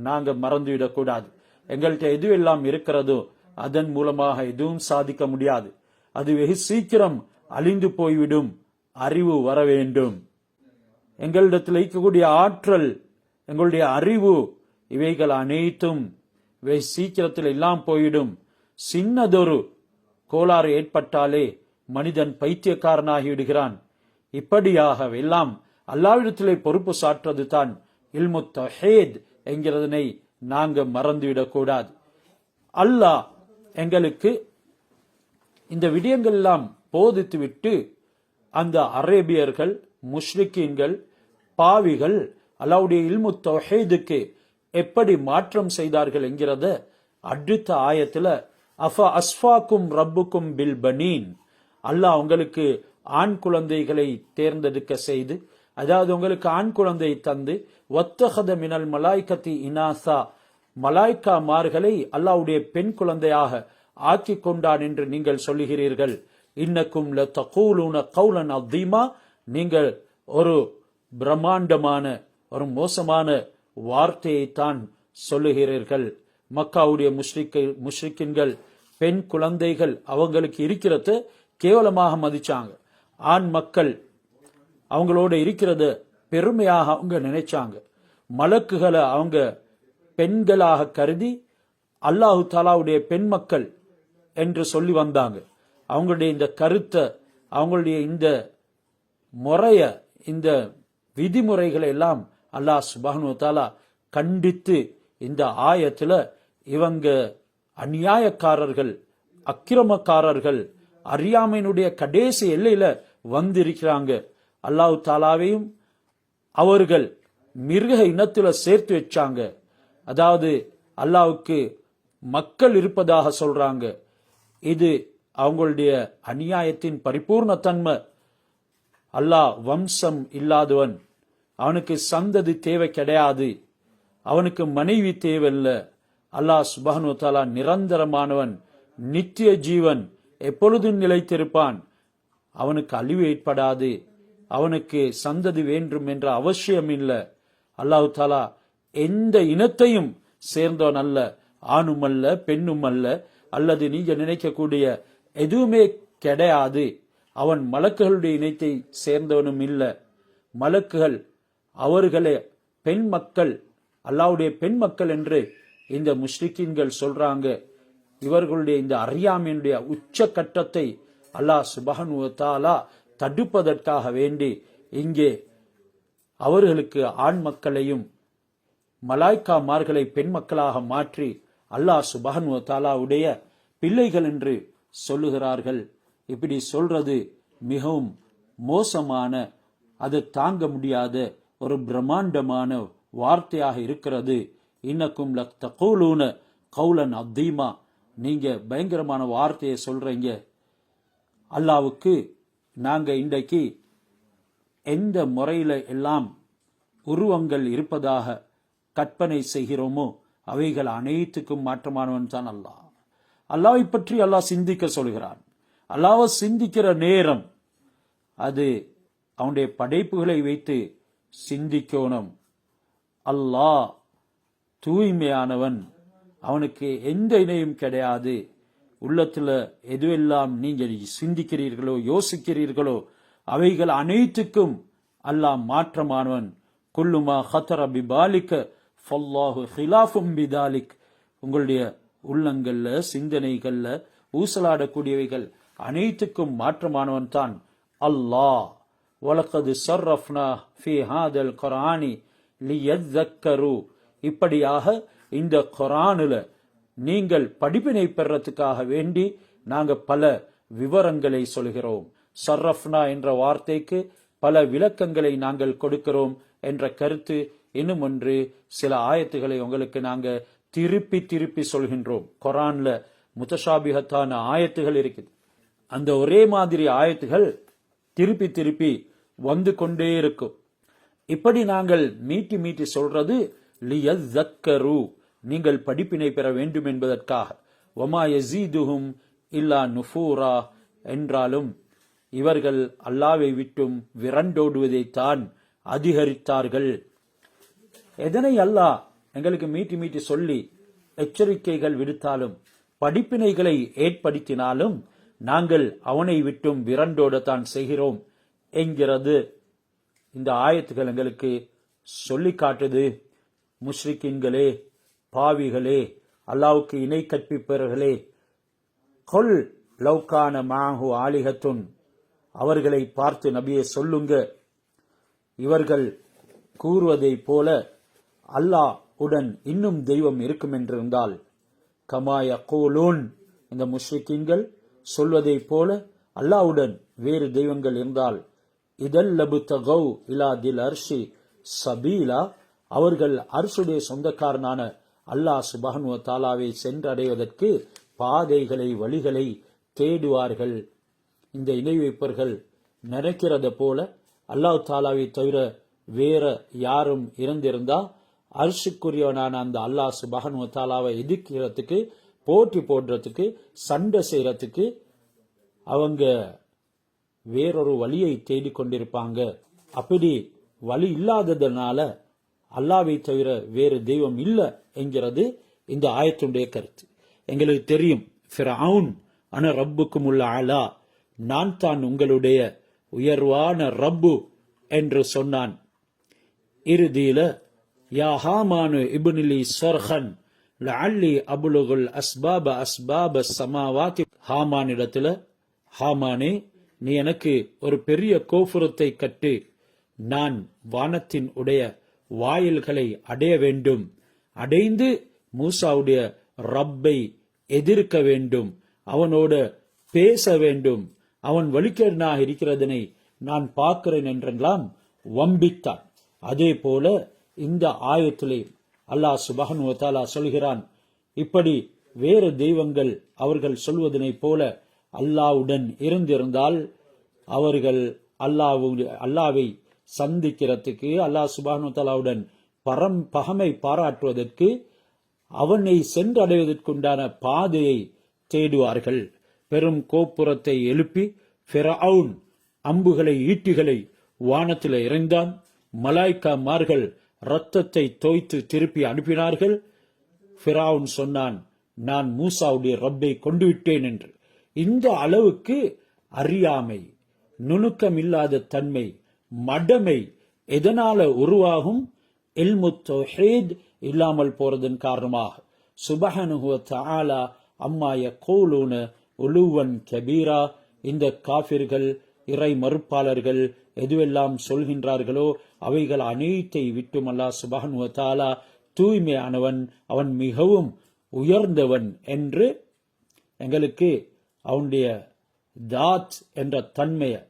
நாங்க மறந்துவிடக்கூடாது. எங்கள்கிட்ட எதுவெல்லாம் இருக்கிறதோ அதன் மூலமாக எதுவும் சாதிக்க முடியாது. அது வெகு சீக்கிரம் அழிந்து போய்விடும். அறிவு வர வேண்டும். எங்களிடத்தில் இருக்கக்கூடிய ஆற்றல், எங்களுடைய அறிவு, இவைகள் அனைத்தும் வெகு சீக்கிரத்தில் எல்லாம் போயிடும். சின்னதொரு கோளாறு ஏற்பட்டாலே மனிதன் பைத்தியக்காரனாகி விடுகிறான். இப்படியாக எல்லாம் அல்லாஹ்விடத்திலே பொறுப்பு சாற்றுவது தான் இல்மு தௌஹீத் என்கிறதனை நாங்க மறந்துவிடக் கூடாது. அல்லாஹ் எங்களுக்கு இந்த விடயங்கள் எல்லாம் போதித்துவிட்டு அந்த அரேபியர்கள், முஷ்ரிக்கீன்கள், பாவிகள் அல்லாஹ்வுடைய இல்மு தௌஹீதுக்கு எப்படி மாற்றம் செய்தார்கள் என்கிறத அடுத்த ஆயத்துல அஃப அஸ்ஃபாக்கும் ரப்புக்கும் பில் பனீன், அல்லாஹ் உங்களுக்கு ஆண் குழந்தைகளை தேர்ந்தெடுக்க செய்து, அதாவது உங்களுக்கு ஆண் குழந்தை தந்து, வத்தஹத மினல் மலாய்கத்தி இனாசா, மலாய்க்காமார்களை அல்லாஹ்வுடைய பெண் குழந்தையாக ஆக்கி கொண்டான் என்று நீங்கள் சொல்லுகிறீர்கள். இன்னக்கும் லதகூலுன கௌலன் அதீமா, நீங்கள் ஒரு பிரம்மாண்டமான ஒரு மோசமான வார்த்தையைத்தான் சொல்லுகிறீர்கள். மக்காவுடைய முஷ்ரிக்கின்கள் பெண் குழந்தைகள் அவங்களுக்கு இருக்கிறத கேவலமாக மதிச்சாங்க. ஆண் மக்கள் அவங்களோட இருக்கிறத பெருமையாக அவங்க நினைச்சாங்க. மலக்குகளை அவங்க பெண்களாக கருதி அல்லாஹு தாலாவுடைய பெண் மக்கள் என்று சொல்லி வந்தாங்க. அவங்களுடைய இந்த கருத்தை, அவங்களுடைய இந்த முறைய, இந்த விதிமுறைகளை எல்லாம் அல்லாஹ் சுப்ஹானஹு வ தஆலா கண்டித்து இந்த ஆயத்துல இவங்க அநியாயக்காரர்கள், அக்கிரமக்காரர்கள், அறியாமையினுடைய கடைசி எல்லையில வந்திருக்கிறாங்க. அல்லாஹ் தாலாவையும் அவர்கள் மிருக இனத்துல சேர்த்து வச்சாங்க. அதாவது அல்லாஹ்வுக்கு மக்கள் இருப்பதாக சொல்றாங்க. இது அவங்களுடைய அநியாயத்தின் பரிபூர்ண தன்மை. அல்லாஹ் வம்சம் இல்லாதவன், அவனுக்கு சந்ததி தேவை கிடையாது, அவனுக்கு மனைவி தேவையில்லை. அல்லாஹ் சுப்ஹானஹு வ தஆலா நிரந்தரமானவன், நித்திய ஜீவன், எப்பொழுதும் நிலைத்திருப்பான். அவனுக்கு அழிவு ஏற்படாது, அவனுக்கு சந்ததி வேண்டும் என்ற அவசியம் இல்லை. அல்லாஹ் தாலா எந்த இனத்தையும் சேர்ந்தவன் அல்ல, ஆணும் அல்ல, பெண்ணும் அல்ல, அல்லது நீங்க நினைக்கக்கூடிய எதுவுமே கிடையாது. அவன் மலக்குகளுடைய இனத்தை சேர்ந்தவனும் இல்லை. மலக்குகள் அவர்களே பெண் மக்கள், அல்லாஹ்வுடைய பெண் மக்கள் என்று இந்த முஷ்ரிக்கீன்கள் சொல்றாங்க. இவர்களுடைய இந்த அறியாமையினுடைய உச்ச கட்டத்தை அல்லாஹ் சுப்ஹானஹு வ தஆலா தடுப்பதற்காக வேண்டி இங்கே அவர்களுக்கு ஆண் மக்களையும் மலாய்க்காமார்களை பெண் மக்களாக மாற்றி அல்லாஹ் சுப்ஹானஹு வ தஆலாவுடைய பிள்ளைகள் என்று சொல்லுகிறார்கள். இப்படி சொல்றது மிகவும் மோசமான, அது தாங்க முடியாத ஒரு பிரம்மாண்டமான வார்த்தையாக இருக்கிறது. இன்னக்கும் லதகூலுன கௌலன் அதீமா, நீங்க பயங்கரமான வார்த்தையை சொல்றீங்க. அல்லாஹ்வுக்கு நாங்க இன்றைக்கு எந்த முறையில எல்லாம் உருவங்கள் இருப்பதாக கற்பனை செய்கிறோமோ அவைகள் அனைத்துக்கும் மாற்றமானவன் தான் அல்லாஹ். அல்லாஹ்வை பற்றி அல்லாஹ் சிந்திக்க சொல்கிறான். அல்லாஹ்வை சிந்திக்கிற நேரம் அது அவனுடைய படைப்புகளை வைத்து சிந்திக்கணும். அல்லாஹ் தூய்மையானவன், அவனுக்கு எந்த இணையும் கிடையாது. உள்ளத்துல எதுவெல்லாம் நீங்கள் சிந்திக்கிறீர்களோ யோசிக்கிறீர்களோ அவைகள் அனைத்துக்கும் அல்லாஹ் மாற்றமானவன். குல்லுமா ஹதர பிபாலிக ஃபல்லாஹு ஹிலாஃபும் பிதாலிக், உங்களுடைய உள்ளங்கள்ல சிந்தனைகள்ல ஊசலாடக்கூடியவைகள் அனைத்துக்கும் மாற்றமானவன் தான் அல்லாஹ். வலகது ஸர்ரஃப்னா ஃபீ ஹாதல் குர்ஆனி லியذكரு, இப்படியாக இந்த குர்ஆனில் நீங்கள் படிப்பினை பெறத்துக்காக வேண்டி நாங்க பல விவரங்களை சொல்கிறோம். ஸர்ரஃப்னா என்ற வார்த்தைக்கு பல விளக்கங்களை நாங்கள் கொடுக்கிறோம் என்ற கருத்து. இன்னும் ஒன்று, சில ஆயத்துகளை உங்களுக்கு நாங்க திருப்பி திருப்பி சொல்கின்றோம். குர்ஆன்ல முத்தஷாபிஹத்தான ஆயத்துகள் இருக்குது. அந்த ஒரே மாதிரி ஆயத்துகள் திருப்பி திருப்பி வந்து கொண்டே இருக்கும். இப்படி நாங்கள் மீட்டி மீட்டி சொல்றது லியذكரு, நீங்கள் படிப்பினை பெற வேண்டும் என்பதற்காக. வமா யஸீதுஹும் இல்லா நுஃபூரா, என்றாலும் இவர்கள் அல்லாஹ்வை விட்டும் விரண்டோடுவதைத்தான் அதிகரித்தார்கள். எதனை அல்லாஹ் எங்களுக்கு மீட்டி மீட்டி சொல்லி எச்சரிக்கைகள் விடுத்தாலும் படிப்பினைகளை ஏற்படுத்தினாலும் நாங்கள் அவனை விட்டும் விரண்டோடத்தான் செய்கிறோம் என்கிறது இந்த ஆயத்துகள் எங்களுக்கு சொல்லி காட்டுது. முஷ்ரிக்கீன்களே, பாவிகளே, அல்லாஹ்வுக்கு இணை கற்பிப்பவர்களே, கொல் லவ்கான மாஹு ஆலிஹத்துன், அவர்களை பார்த்து நபியே சொல்லுங்க, இவர்கள் கூறுவதை போல அல்லாஹ் உடன் இன்னும் தெய்வம் இருக்கும் என்றிருந்தால், கமா யகூலூன், இந்த முஷ்ரிக்கீன்கள் சொல்வதை போல அல்லாஹ்வுடன் வேறு தெய்வங்கள் இருந்தால், இதல் லபுதகௌ இலா தில் அர்ஷி சபீலா, அவர்கள் அர்ஷுடைய சொந்தக்காரனான அல்லாஹ் சுப்ஹானஹு வ தஆலாவை சென்றடைவதற்கு பாதைகளை வழிகளை தேடுவார்கள். இந்த இணை வைப்பர்கள் நினைக்கிறத போல அல்லாஹ் தாலாவை தவிர வேற யாரும் இருந்திருந்தா அர்ஷுக்குரியவனான அந்த அல்லாஹ் சுப்ஹானஹு வ தஆலாவை எதிர்க்கிறதுக்கு, போட்டி போடுறதுக்கு, சண்டை செய்யறதுக்கு அவங்க வேறொரு வழியை தேடிக்கொண்டிருப்பாங்க. அப்படி வழி இல்லாததுனால அல்லாவை தவிர வேறு தெய்வம் இல்லை என்கிறது இந்த ஆயத்துடைய கருத்து. எங்களுக்கு தெரியும், ஃபிரௌன் அன ரப்புக்கும் உள்ள ஆலா, நான் தான் உங்களுடைய உயர்வான ரப்பு என்று சொன்னான். இறுதியில யா ஹாமானு இப்னிலி சர்ஹன் லஅல்லி அப்லுகுல் அஸ்பாப ஸமாவாத்தி, ஹாமானிடத்துல, ஹாமானே நீ எனக்கு ஒரு பெரிய கோபுரத்தை கட்டு, நான் வானத்தின் உடைய வாயில்களை அடைய வேண்டும், அடைந்து மூசாவுடைய ரப்பை எதிர்க்க வேண்டும், அவனோட பேச வேண்டும், அவன் வழிகேடனாக இருக்கிறதனை நான் பார்க்கிறேன் என்றெல்லாம் வம்பித்தான். அதே போல இந்த ஆயத்திலே அல்லாஹ் சுப்ஹானஹு வ தஆலா சொல்கிறான், இப்படி வேறு தெய்வங்கள் அவர்கள் சொல்வதனை போல அல்லாஹ்வுடன் இருந்திருந்தால் அவர்கள் அல்லாவை சந்திக்கிறதுக்கு, அல்லாஹ் சுப்ஹானஹு வ தஆலாவுடன் பகமை பாராட்டுவதற்கு, அவனை சென்றடைவதற்குண்டான பாதையை தேடுவார்கள். பெரும் கோப்புரத்தை எழுப்பி ஃபிரௌன் அம்புகளை ஈட்டிகளை வானத்தில் இறைந்தான். மலாய்க்காமார்கள் ரத்தத்தை தோய்த்து திருப்பி அனுப்பினார்கள். ஃபிரௌன் சொன்னான், நான் மூசாவுடைய ரப்பை கொண்டு விட்டேன் என்று. இந்த அளவுக்கு அறியாமை, நுணுக்கம் இல்லாத தன்மை, மடமை எதனால உருவாகும்? இல்மு தௌஹீத் இல்லாமல் போறதன் காரணமாக. சுப்ஹானஹு வ தஆலா அம்மா யகூலுன உலுவன் கபீரா, இந்த காஃபிர்கள், இறை மறுப்பாளர்கள் எதுவெல்லாம் சொல்கின்றார்களோ அவைகள் அனைத்தை விட்டும் அல்லாஹ் சுப்ஹானஹு வ தஆலா தூய்மையானவன், அவன் மிகவும் உயர்ந்தவன் என்று எங்களுக்கு அவனுடைய தாத் என்ற தன்மையை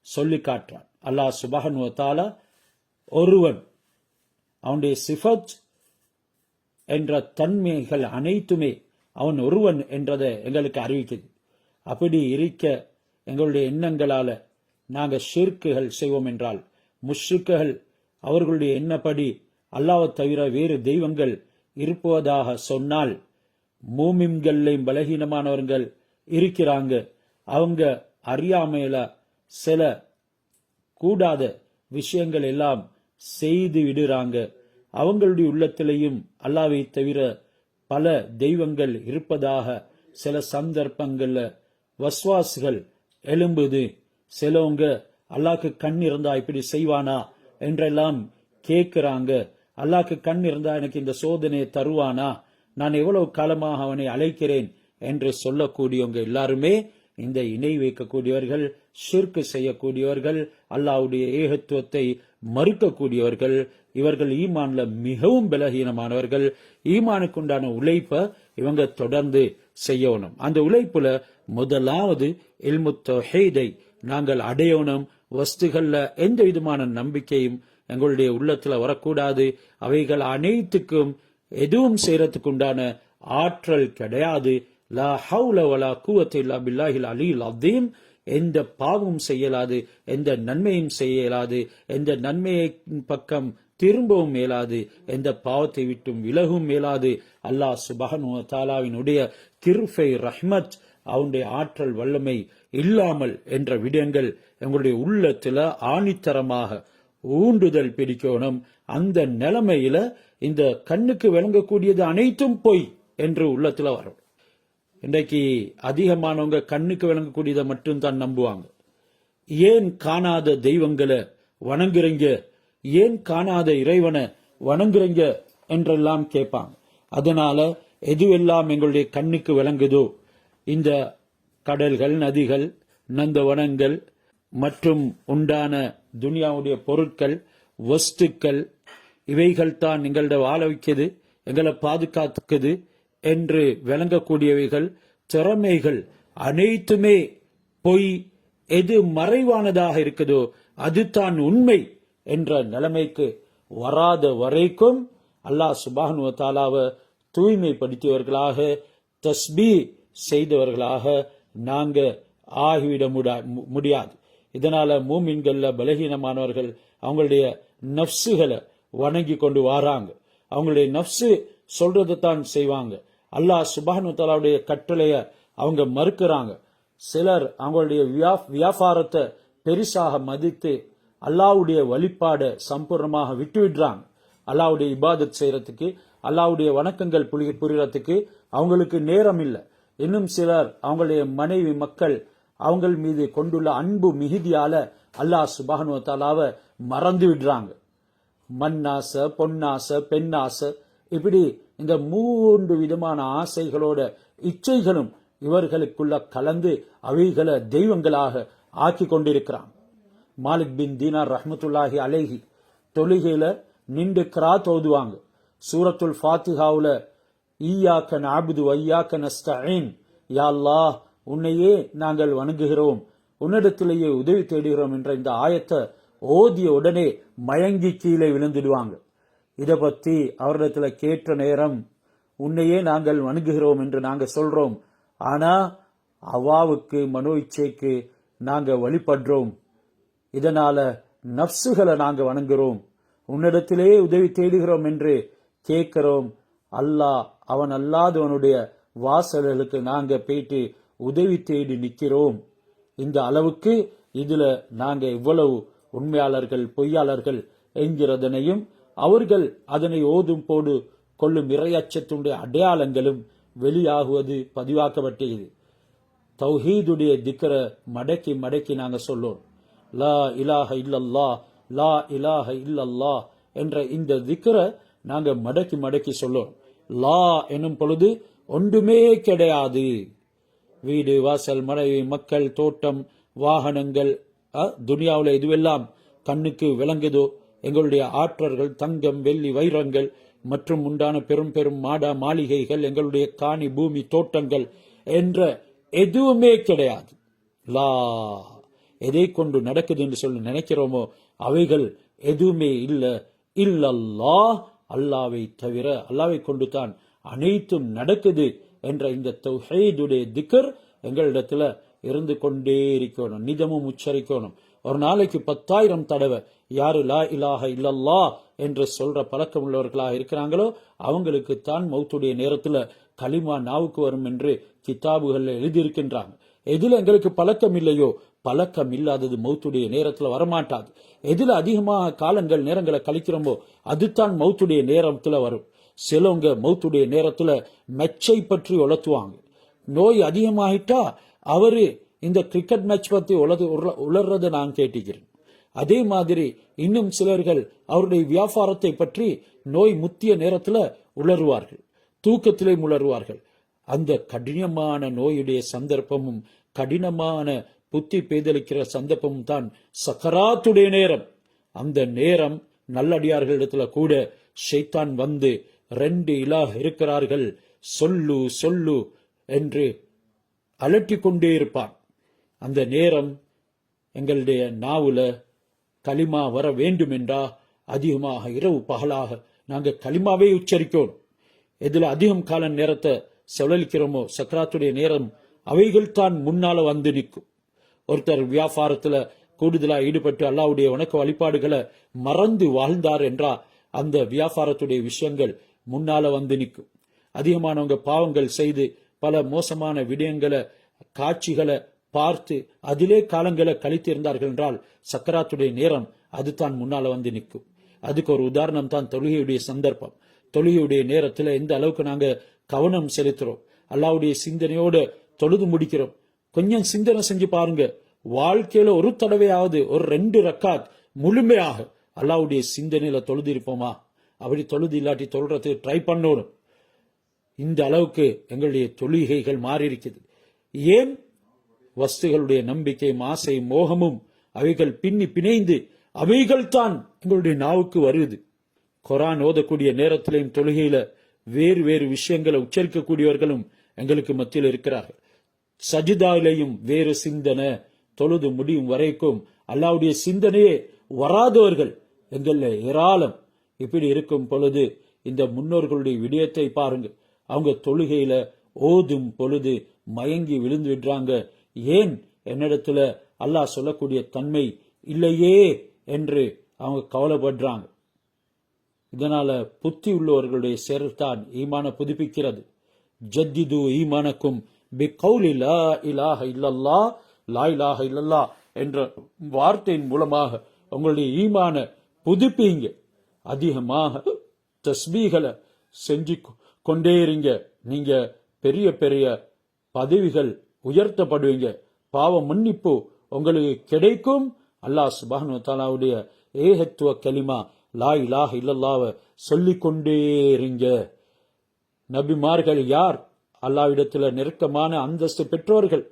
சொல்லி காட்டுறான். அல்லாஹ் சுப்ஹானஹு வ தஆலா ஒருவன், அவனுடைய சிஃபத் என்ற தன்மைகள் அனைத்துமே அவன் ஒருவன் என்றதை எங்களுக்கு அறிவிக்குது. அப்படி இருக்க எங்களுடைய எண்ணங்களால நாங்கள் ஷிர்க்குகள் செய்வோம் என்றால், முஷ்ரிக்குகள் அவர்களுடைய எண்ணப்படி அல்லாஹ்வை தவிர வேறு தெய்வங்கள் இருப்பதாக சொன்னால், மூமின்கள்லையும் பலகீனமானவர்கள் இருக்கிறாங்க, அவங்க அறியாமையில சில கூடாத விஷயங்கள் எல்லாம் செய்து விடுறாங்க. அவங்களுடைய உள்ளத்திலையும் அல்லாஹ்வை தவிர பல தெய்வங்கள் இருப்பதாக சில சந்தர்ப்பங்கள்ல வஸ்வாசுகள் எழும்புது. சிலவங்க அல்லாஹ்க்கு கண் இருந்தா இப்படி செய்வானா என்றெல்லாம் கேட்கிறாங்க. அல்லாஹ்க்கு கண் இருந்தா எனக்கு இந்த சோதனையை தருவானா, நான் எவ்வளவு காலமாக அவனை அழைக்கிறேன் என்று சொல்லக்கூடியவங்க எல்லாருமே இந்த இணை வைக்கக்கூடியவர்கள், ஷிர்க் செய்யக்கூடியவர்கள், அல்லாஹ்வுடைய ஏகத்துவத்தை மறுக்கக்கூடியவர்கள். இவர்கள் ஈமான்ல மிகவும் பலகீனமானவர்கள். ஈமானுக்குண்டான உழைப்ப இவங்க தொடர்ந்து செய்யணும். அந்த உழைப்புல முதலாவது இல்மு தௌஹீதை நாங்கள் அடையணும். வஸ்துகள்ல எந்த விதமான நம்பிக்கையும் எங்களுடைய உள்ளத்துல வரக்கூடாது. அவைகள் அனைத்துக்கும் எதுவும் செய்யறதுக்கு உண்டான ஆற்றல் கிடையாது. லா ஹவுல வலா குவத்த இல்லா பில்லாஹில் அலியில் அஸீம். எந்த பாவமும் செய்யலாது, எந்த நன்மையும் செய்யலாது, எந்த நன்மையை பக்கம் திரும்பவும் மேலாது, எந்த பாவத்தை விட்டும் விலகும் மேலாது. அல்லாஹ் சுப்ஹானஹு வ தஆலாவினுடைய கிருபை, ரஹ்மத், அவனுடைய ஆற்றல் வல்லமை இல்லாமல் என்ற விடயங்கள் எங்களுடைய உள்ளத்துல ஆணித்தரமாக ஊண்டுதல் பிடிக்கணும். அந்த நிலைமையில இந்த கண்ணுக்கு விளங்கக்கூடியது அனைத்தும் பொய் என்று உள்ளத்துல வரும். இன்றைக்கு அதிகமானவங்க கண்ணுக்கு விளங்கக்கூடியதை மட்டும் தான் நம்புவாங்க. ஏன் காணாத தெய்வங்களை வணங்குறீங்க, ஏன் காணாத இறைவனை வணங்குறீங்க என்றெல்லாம் கேட்பாங்க. அதனால எதுவெல்லாம் எங்களுடைய கண்ணுக்கு விளங்குதோ, இந்த கடல்கள், நதிகள், நந்தவனங்கள் மற்றும் உண்டான துனியாவுடைய பொருட்கள், வஸ்துக்கள், இவைகள் தான் எங்களோட வாழ வைக்குது, எங்களை பாதுகாத்துக்குது என்று விளங்கக்கூடியவைகள், திறமைகள் அனைத்துமே பொய். எது மறைவானதாக இருக்குதோ அதுதான் உண்மை என்ற நிலைமைக்கு வராத வரைக்கும் அல்லாஹ் சுப்ஹானஹு வ தஆலாவை தூய்மைப்படுத்தியவர்களாக, தஸ்பீஹ் செய்தவர்களாக நாங்க ஆகிவிட முடியாது. இதனால மூமின்கள்ல பலகீனமானவர்கள் அவங்களுடைய நப்சுகளை வணங்கி கொண்டு வாராங்க. அவங்களுடைய நப்சு சொல்றதைத்தான் செய்வாங்க. அல்லாஹ் சுப்ஹானஹு வ தஆலாவுடைய கட்டளைய அவங்க மறுக்கிறாங்க. சிலர் அவங்களுடைய வியாபாரத்தை பெரிசாக மதித்து அல்லாஹ்வுடைய வழிபாடை சம்பூர்ணமாக விட்டுவிடுறாங்க. அல்லாஹ்வுடைய இபாதத் செய்யறதுக்கு, அல்லாஹ்வுடைய வணக்கங்கள் புரியறதுக்கு அவங்களுக்கு நேரம் இல்லை. இன்னும் சிலர் அவங்களுடைய மனைவி மக்கள் அவங்கள் மீது கொண்டுள்ள அன்பு மிகுதியால அல்லாஹ் சுப்ஹானஹு வ தஆலாவை மறந்து விடுறாங்க. மண்ணாசை, பொன்னாசை, பெண்ணாசை, இப்படி இந்த 3 விதமான ஆசைகளோட இச்சைகளும் இவர்களுக்குள்ள கலந்து அவைகளை தெய்வங்களாக ஆக்கி கொண்டிருக்கிறான். மாலிக் பின் தீனார் ரஹ்மத்துல்லாஹி அலைஹி தொழுகையில நின்று கிராத் ஓதுவாங்க. சூரத்துல் ஃபாத்திஹாவுல ஈயாக்க நஅபுது வ ஈயாக்க நஸ்தஈன், யா அல்லாஹ் உன்னையே நாங்கள் வணங்குகிறோம், உன்னிடத்திலேயே உதவி தேடுகிறோம் என்ற இந்த ஆயத்தை ஓதிய உடனே மயங்கி கீழே விழுந்துடுவாங்க. இதை பத்தி அவரிடத்துல கேட்ட நேரம், உன்னையே நாங்கள் வணங்குகிறோம் என்று நாங்க சொல்றோம், ஆனா அவாவுக்கு மனோ இச்சைக்கு நாங்க வழிபடுறோம், இதனால நப்சுகளை நாங்க வணங்குறோம், உன்னிடத்திலே உதவி தேடுகிறோம் என்று கேட்கிறோம். அல்லாஹ் அவன் அல்லாதவனுடைய வாசல்களுக்கு நாங்க போயிட்டு உதவி தேடி நிக்கிறோம். இந்த அளவுக்கு இதுல நாங்க எவ்வளவு உண்மையாளர்கள் பொய்யாளர்கள் என்கிறதனையும் அவர்கள் அதனை ஓதும் போடு கொள்ளும் இறையச்சத்துடைய அடையாளங்களும் வெளியாகுவது பதிவாக்கப்பட்டது. தௌஹீதுடைய திக்ர மடக்கி மடக்கி நாங்க சொல்லுவோம். லா இலாஹ இல்லல்லாஹ், லா இலாஹ இல்லல்லாஹ் என்ற இந்த திக்ர நாங்க மடக்கி மடக்கி சொல்லுவோம். லா எனும் பொழுது ஒன்றுமே கிடையாது. வீடு, வாசல், மனைவி, மக்கள், தோட்டம், வாகனங்கள், துனியாவில் எதுவெல்லாம் கண்ணுக்கு விளங்குதோ, எங்களுடைய ஆற்றர்கள், தங்கம், வெள்ளி, வைரங்கள் மற்றும் உண்டான பெரும் பெரும் மாளிகைகள், எங்களுடைய காணி, பூமி, தோட்டங்கள் என்ற எதுவுமே கிடையாது. லா எதை கொண்டு நடக்குது என்று சொல்லி நினைக்கிறோமோ அவைகள் எதுவுமே இல்லை. இல்லல்லாஹ், அல்லாவை தவிர, அல்லாவை கொண்டு தான் அனைத்தும் நடக்குது என்ற இந்த தௌஹீதுடைய திக்ர் எங்களிடத்துல இருந்து கொண்டே இருக்கணும், நிதமும் உச்சரிக்கணும். ஒரு நாளைக்கு 10,000 தடவை யாரு லா இலாஹ இல்லல்லாஹ் என்று சொல்ற பழக்கம் உள்ளவர்களாக இருக்கிறாங்களோ அவங்களுக்கு தான் மௌத்துடைய நேரத்துல கலிமா நாவுக்கு வரும் என்று கிதாபுகள்ல எழுதியிருக்கின்றாங்க. எதுல எங்களுக்கு பழக்கம் இல்லையோ, பழக்கம் இல்லாதது மௌத்துடைய நேரத்துல வரமாட்டாது. எதுல அதிகமாக காலங்கள் நேரங்களை கழிக்கிறோமோ அதுதான் மௌத்துடைய நேரத்துல வரும். சிலவங்க மௌத்துடைய நேரத்துல மெச்சை பற்றி உலர்த்துவாங்க. நோய் அதிகமாயிட்டா அவரு இந்த கிரிக்கெட் மேட்ச் பத்தி உளர்றதை நான் கேட்டுக்கிறேன். அதே மாதிரி இன்னும் சிலர்கள் அவருடைய வியாபாரத்தை பற்றி நோய் முத்திய நேரத்துல உளருவார்கள், தூக்கத்திலே உளருவார்கள். அந்த கடினமான நோயுடைய சந்தர்ப்பமும் கடினமான புத்தி பேதலிக்கிற சந்தர்ப்பமும் தான் சக்கராத்துடைய நேரம். அந்த நேரம் நல்லடியார்களிடத்துல கூட ஷைத்தான் வந்து 2 இலாஹ் இருக்கிறார்கள், சொல்லு சொல்லு என்று அலட்டிக் கொண்டே இருப்பான். அந்த நேரம் எங்களுடைய நாவுல கலிமா வர வேண்டும் என்றா அதிகமாக இரவு பகலாக நாங்க கலிமாவே உச்சரிக்கணும். எதுல அதிகம் கால நேரத்தை செலவழிக்கிறோமோ சக்கராத்துடைய நேரம் அவைகள் தான் முன்னால வந்து நிற்கும். ஒருத்தர் வியாபாரத்துல கூடுதலா ஈடுபட்டு அல்லாஹ்வுடைய வணக்க வழிபாடுகளை மறந்து வாழ்ந்தார் என்றா அந்த வியாபாரத்துடைய விஷயங்கள் முன்னால வந்து நிற்கும். அதிகமானவங்க பாவங்கள் செய்து பல மோசமான விடயங்களை, காட்சிகளை பார்த்து அதிலே காலங்களை கழித்து இருந்தார்கள் என்றால் சக்கராத்துடைய நேரம் அது தான் முன்னால வந்து நிற்கும். அதுக்கு ஒரு உதாரணம் தான் தொழுகையுடைய சந்தர்ப்பம். தொழுகையுடைய நேரத்தில் எந்த அளவுக்கு நாங்க கவனம் செலுத்துறோம், அல்லாஹ்வுடைய சிந்தனையோட தொழுது முடிக்கிறோம். கொஞ்சம் சிந்தனை செஞ்சு பாருங்க, வாழ்க்கையில ஒரு தடவையாவது ஒரு 2 ரக்காத் முழுமையாக அல்லாஹ்வுடைய சிந்தனையில தொழுது இருப்போமா? அப்படி தொழுது இல்லாட்டி தொழுறது ட்ரை பண்ணணும். இந்த அளவுக்கு எங்களுடைய தொழுகைகள் மாறி இருக்குது. ஏன்? வஸ்துகளுடைய நம்பிக்கையும் ஆசையும் மோகமும் அவைகள் பின்னி பிணைந்து அவைகள் தான் எங்களுடைய நாவுக்கு வருது. குர்ஆன் ஓதக்கூடிய நேரத்திலையும் தொழுகையில வேறு வேறு விஷயங்களை உச்சரிக்கக்கூடியவர்களும் எங்களுக்கு மத்தியில் இருக்கிறார்கள். சஜிதாவிலையும் வேறு சிந்தனை, தொழுது முடியும் வரைக்கும் அல்லாஹ்வுடைய சிந்தனையே வராதவர்கள் எங்கள ஏராளம். இப்படி இருக்கும் பொழுது இந்த முன்னோர்களுடைய விடயத்தை பாருங்க. அவங்க தொழுகையில ஓதும் பொழுது மயங்கி விழுந்து விடுறாங்க. ஏன் என்னிடத்துல அல்லாஹ் சொல்லக்கூடிய தன்மை இல்லையே என்று அவங்க கவலைப்படுறாங்க. இதனால புத்தி உள்ளவர்களுடைய சேர்த்தான் ஈமான புதுப்பிக்கிறது. ஜத்திது ஈமானக்கும் பிகௌலி லா இலாஹ இல்லல்லாஹ், லா இலாஹ இல்லல்லாஹ் என்ற வார்த்தையின் மூலமாக உங்களுடைய ஈமான புதுப்பிங்க. அதிகமாக தஸ்பீகளை செஞ்சு கொண்டே இருங்க. நீங்க பெரிய பெரிய பதவிகள் உயர்த்தப்படுவீங்க. பாவ மன்னிப்பு உங்களுக்கு கிடைக்கும். அல்லாஹ் சுப்ஹானஹு வ தஆலாவுடைய ஏகத்துவ கலிமா லா இலாஹ இல்லல்லாஹ்வை சொல்லிக் கொண்டே இருங்க. நபிமார்கள் யார்? அல்லாஹ்விடத்துல நெருக்கமான அந்தஸ்து பெற்றோர்கள்.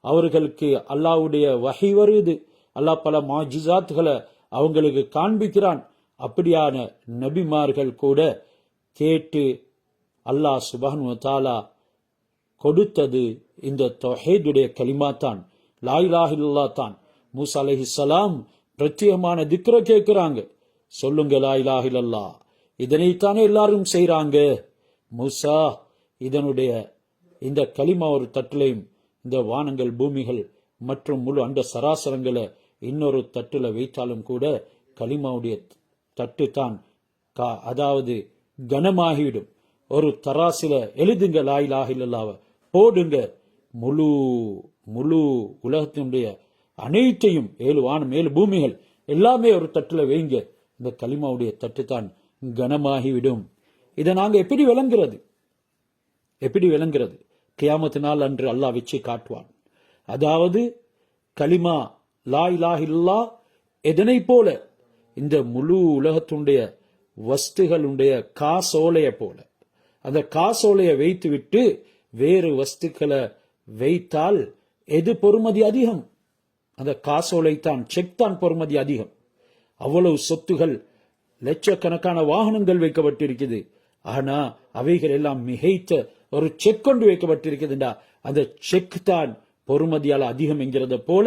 அவர்களுக்கு அல்லாஹ்வுடைய வஹி வருது. அல்லாஹ் பல மாஜிசாத்துகளை அவங்களுக்கு காண்பிக்கிறான். அப்படியான நபிமார்கள் கூட கேட்டு அல்லாஹ் சுப்ஹானஹு வ தஆலா கொடுத்தது இந்த தௌஹீதுடைய கலிமா தான், லா இலாஹ இல்லல்லாஹ் தான். மூசா அலைஹிஸ்ஸலாம் பிரத்யேகமான திக்ர கேட்கிறாங்க, சொல்லுங்க லா இலாஹ இல்லல்லாஹ். இதனைத்தானே எல்லாரும் செய்றாங்க. மூசா இதனுடைய இந்த கலிமா ஒரு தட்டிலையும் இந்த வானங்கள் பூமிகள் மற்றும் முழு அண்ட சராசரங்களை இன்னொரு தட்டுல வைத்தாலும் கூட கலிமாவுடைய தட்டு தான் அதாவது கனமாகிவிடும். ஒரு தராசில எழுதுங்க லா இலாஹ இல்லல்லாஹ்வை போடுங்க. முழு முழு உலகத்தினுடைய அனைத்தையும் 7 வானம் 7 பூமிகள் எல்லாமே ஒரு தட்டுல வைங்க. இந்த கலிமாவுடைய தட்டு தான் கனமாகிவிடும். இதை நாங்க எப்படி விளங்குறது? கியாமத்து நாள் அன்று அல்லாஹ் வச்சு காட்டுவான். அதாவது கலிமா லா இலாஹ இல்லல்லாஹ் எதனை போல இந்த முழு உலகத்துடைய வஸ்துகளுடைய காசோலைய போல. அந்த காசோலைய வைத்து விட்டு வேறு வஸ்துக்களை வைத்தால் எது பொறுமதி அதிகம்? அந்த காசோலை தான், செக் தான் பொறுமதி அதிகம். அவ்வளவு சொத்துகள், லட்சக்கணக்கான வாகனங்கள் வைக்கப்பட்டிருக்குது. ஆனா அவைகள் எல்லாம் மிகைத்த ஒரு செக் கொண்டு வைக்கப்பட்டிருக்குதுண்டா, அந்த செக் தான் பொறுமதியால் அதிகம் என்கிறத போல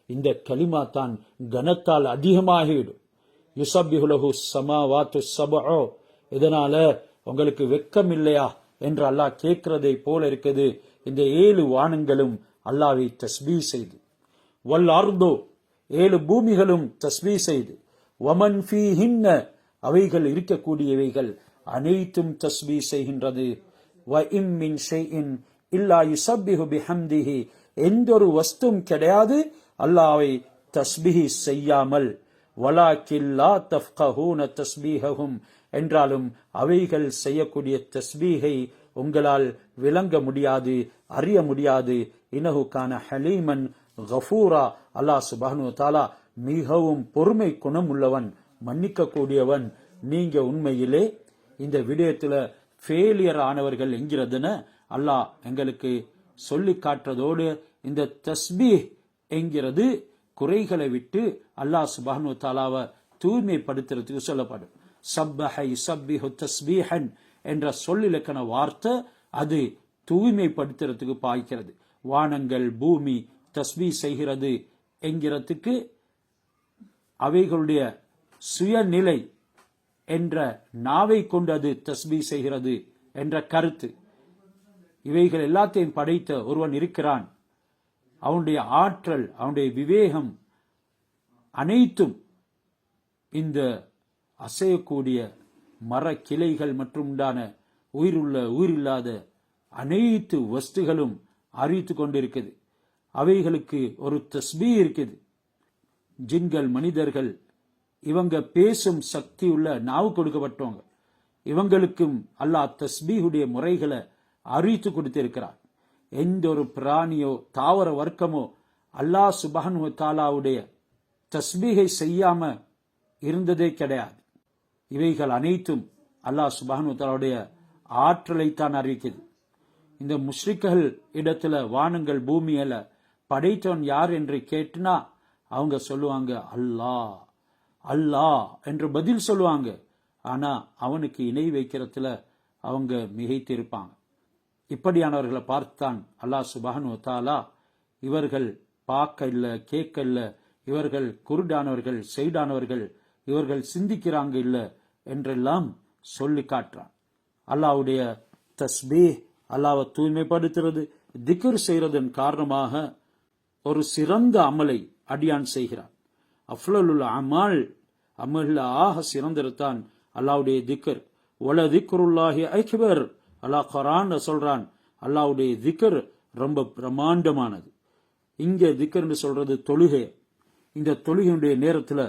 இந்த கலிமா தான் கனத்தால் அதிகமாகிவிடும். யுஸப்பிஹு லஹு ஸமாவாத்து ஸப்உ. இதனால உங்களுக்கு வெக்கம் இல்லையா என்று அல்லாஹ் கேட்கிறதை போல இருக்குது. இந்த 7 வானங்களும் அல்லாஹ்வை தஸ்பீஹ் செய்து, வல் அர்து 7 பூமிகளும் தஸ்பீஹ் செய்து, வமன் ஃபீஹின்ன அவைகள் இருக்கக்கூடியவைகள் அனைத்தும் தஸ்பீஹ் செய்கின்றது. வ இம் மின் ஷைஇன் இல்லா யுஸப்பிஹு பிஹம்திஹி, எந்த ஒரு வஸ்துவும் கிடையாது அல்லாஹ்வை தஸ்பீஹ் செய்யாமல். வலாக்கின் லா தஃப்கஹூன தஸ்பீஹஹும், என்றாலும் அவைகள் செய்யக்கூடிய தஸ்பீஹை உங்களால் விளங்க முடியாது, அறிய முடியாது. இன்னஹு கான ஹலீமன் கஃபூரா, அல்லாஹ் சுப்ஹானஹு வ தஆலா மிகவும் பொறுமை குணம் உள்ளவன், மன்னிக்க கூடியவன். நீங்க உண்மையிலே இந்த விடயத்துல ஃபெயிலியர் ஆனவர்கள் என்கிறதுன்னு அல்லாஹ் எங்களுக்கு சொல்லி காட்டுறதோடு, இந்த தஸ்பீஹ் என்கிறது குறைகளை விட்டு அல்லாஹ் சுப்ஹானஹு வ தஆலாவை தூய்மைப்படுத்துறதுக்கு சொல்லப்படும். சப்பஹ யுஸப்பிஹு தஸ்பீஹன் என்ற சொல்லிலக்கண வார்த்தை அது தூய்மைப்படுத்துறதுக்கு பாய்க்கிறது. வானங்கள் பூமி தஸ்பீஹ் செய்கிறது என்கிறதுக்கு அவைகளுடைய சுயநிலை என்ற நாவை கொண்டு அது தஸ்பீஹ் செய்கிறது என்ற கருத்து. இவைகள் எல்லாத்தையும் படைத்த ஒருவன் இருக்கிறான். அவனுடைய ஆற்றல், அவனுடைய விவேகம் அனைத்தும் இந்த அசையக்கூடிய மர கிளைகள் மற்றும் உண்டான உயிருள்ள உயிரில்லாத அனைத்து வஸ்துகளும் அறிவித்து கொண்டிருக்குது. அவைகளுக்கு ஒரு தஸ்பீஹ் இருக்குது. ஜின்கள், மனிதர்கள், இவங்க பேசும் சக்தி உள்ள நாவு கொடுக்கப்பட்டவங்க. இவங்களுக்கும் அல்லாஹ் தஸ்பீஹுடைய முறைகளை அறிவித்து கொடுத்திருக்கிறார். எந்த ஒரு பிராணியோ தாவர வர்க்கமோ அல்லாஹ் சுப்ஹானஹு வ தஆலாவுடைய தஸ்பீஹை செய்யாம இருந்ததே கிடையாது. இவைகள் அனைத்தும் அல்லாஹ் சுப்ஹானஹு வ தஆலாவுடைய ஆற்றலைத்தான் அறிவிக்குது. இந்த முஷ்ரிக்குகள் இடத்துல வானங்கள் பூமியில படைத்தவன் யார் என்று கேட்டுனா அவங்க சொல்லுவாங்க அல்லாஹ் அல்லாஹ் என்று பதில் சொல்லுவாங்க. ஆனா அவனுக்கு இணை வைக்கிறதுல அவங்க மிகைத்து இருப்பாங்க. இப்படியானவர்களை பார்த்தான் அல்லாஹ் சுப்ஹானஹு வ தஆலா இவர்கள் பார்க்க இல்ல, கேட்க இல்ல, இவர்கள் குருடானவர்கள், செய்டானவர்கள், இவர்கள் சிந்திக்கிறாங்க இல்ல என்றெல்லாம் சொல்லி காட்டுறான். அல்லாஹ்வுடைய தஸ்பீஹ் அல்லாஹ்வை தூய்மைப்படுத்துறது, திக்ர் செய்யறதன் காரணமாக ஒரு சிறந்த அமலை அடியான் செய்கிறான். அஃலலுல் அமால், அமல்ல ஆக சிறந்திருத்தான் அல்லாவுடைய திக்கர். வல திக்ருல்லாஹி அக்பர், அல்லாஹ் குர்ஆன்ல சொல்றான், அல்லாவுடைய திக்கர் ரொம்ப பிரமாண்டமானது. இங்க திக்கர்னு சொல்றது தொழுகை. இந்த தொழுகையுடைய நேரத்துல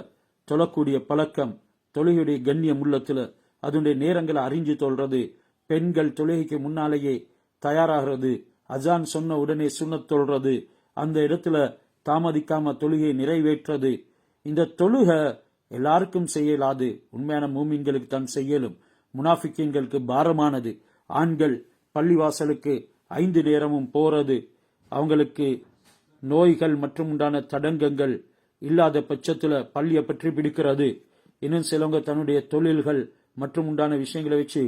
தொழக்கூடிய பழக்கம், தொழுகையுடைய கண்ணியம் உள்ளத்துல அதனுடைய நேரங்களை அறிஞ்சு தொல்றது, பெண்கள் தொழுகைக்கு முன்னாலேயே தயாராகிறது, அஜான் சொன்ன உடனே சுன்னத் தொல்றது, அந்த இடத்துல தாமதிக்காம தொழுகையை நிறைவேற்றது. இந்த தொழுகை எல்லாருக்கும் செய்யலாது, உண்மையான மூமின்களுக்கு தான் செய்யலும். முனாஃபிக்கீன்களுக்கு பாரமானது. ஆண்கள் பள்ளிவாசலுக்கு 5 நேரமும் போறது, அவங்களுக்கு நோய்கள் மற்றும் உண்டான தடங்கங்கள் இல்லாத பட்சத்துல பள்ளியை பற்றி பிடிக்கிறது. இன்னும் சிலவங்க தன்னுடைய தொழில்கள் மற்றும் உண்டான விஷயங்களை வச்சு